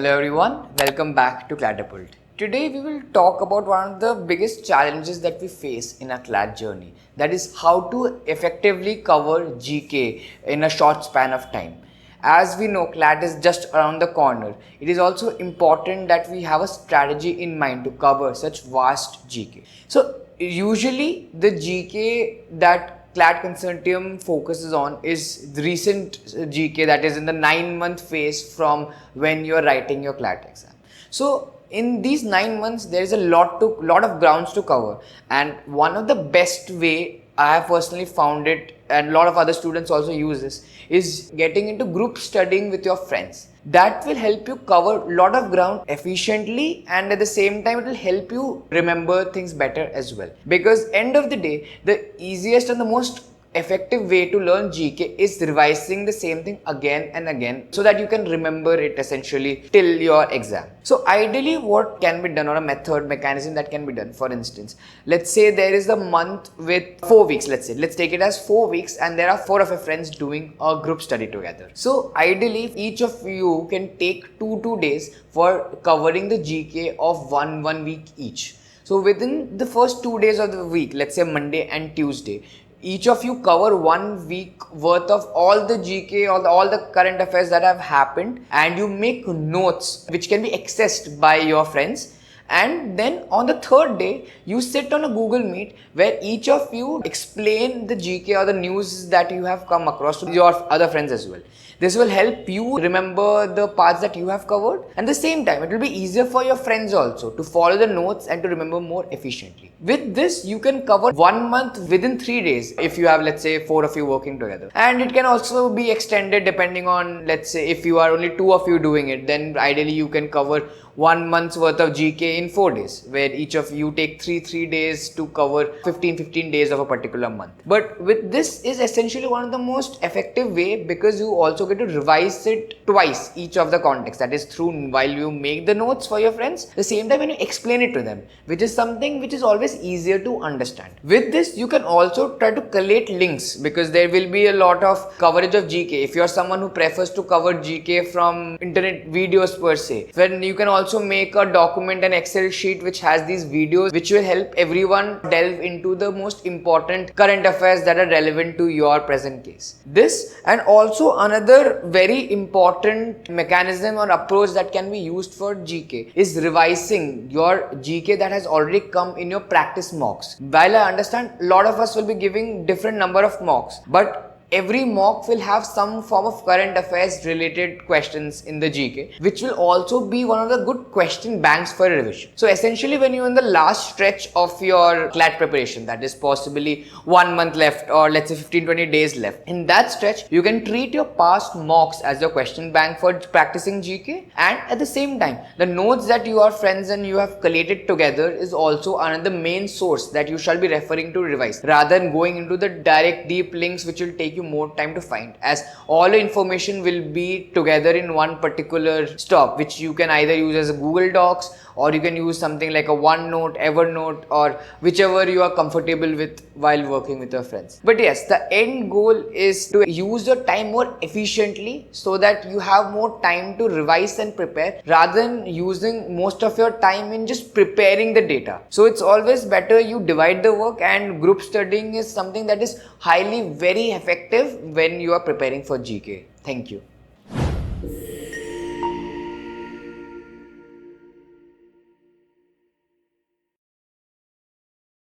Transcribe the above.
Hello everyone, welcome back to Catapult. Today we will talk about one of the biggest challenges that we face in our CLAT journey. That is how to effectively cover GK in a short span of time. As we know, CLAT is just around the corner. It is also important that we have a strategy in mind to cover such vast GK. So usually the GK that CLAT Consortium focuses on is the recent GK, that is in the 9-month phase from when you are writing your CLAT exam. So in these 9 months, there is a lot of grounds to cover, and one of the best way I have personally found it, and a lot of other students also use this, is getting into group studying with your friends. That will help you cover a lot of ground efficiently, and at the same time it will help you remember things better as well. Because end of the day, the easiest and the most effective way to learn GK is revising the same thing again and again so that you can remember it essentially till your exam. So ideally what can be done, or a mechanism that can be done, for instance, let's say there is a month with 4 weeks, let's take it as 4 weeks, and there are 4 of your friends doing a group study together. So ideally each of you can take 2 days for covering the GK of one week each. So within the first 2 days of the week, let's say Monday and Tuesday, each of you cover 1 week worth of all the GK, all the current affairs that have happened, and you make notes which can be accessed by your friends. And then on the 3rd day, you sit on a Google Meet where each of you explain the GK or the news that you have come across to your other friends as well. This will help you remember the parts that you have covered, and at the same time it will be easier for your friends also to follow the notes and to remember more efficiently. With this, you can cover 1 month within 3 days if you have, let's say, 4 of you working together. And it can also be extended depending on, let's say, if you are only 2 of you doing it, then ideally you can cover 1 month's worth of GK in 4 days, where each of you take 3 days to cover 15 days of a particular month. But with this is essentially one of the most effective way, because you also get to revise it twice each of the context, that is through while you make the notes for your friends, the same time when you explain it to them, which is something which is always easier to understand. With this, you can also try to collate links, because there will be a lot of coverage of GK. If you are someone who prefers to cover GK from internet videos per se, then you can also make a document, an Excel sheet which has these videos, which will help everyone delve into the most important current affairs that are relevant to your present case. This, and also another very important mechanism or approach that can be used for GK, is revising your GK that has already come in your practice mocks. While I understand a lot of us will be giving different number of mocks, but every mock will have some form of current affairs related questions in the GK, which will also be one of the good question banks for revision. So essentially, when you're in the last stretch of your CLAT preparation, that is possibly 1 month left, or let's say 15-20 days left, in that stretch you can treat your past mocks as your question bank for practicing GK, and at the same time the notes that your friends and you have collated together is also another main source that you shall be referring to revise, rather than going into the direct deep links which will take you more time to find, as all the information will be together in one particular stop, which you can either use as a Google Docs, or you can use something like a OneNote, Evernote, or whichever you are comfortable with while working with your friends. But yes, the end goal is to use your time more efficiently so that you have more time to revise and prepare, rather than using most of your time in just preparing the data. So it's always better you divide the work, and group studying is something that is highly very effective when you are preparing for GK. Thank you.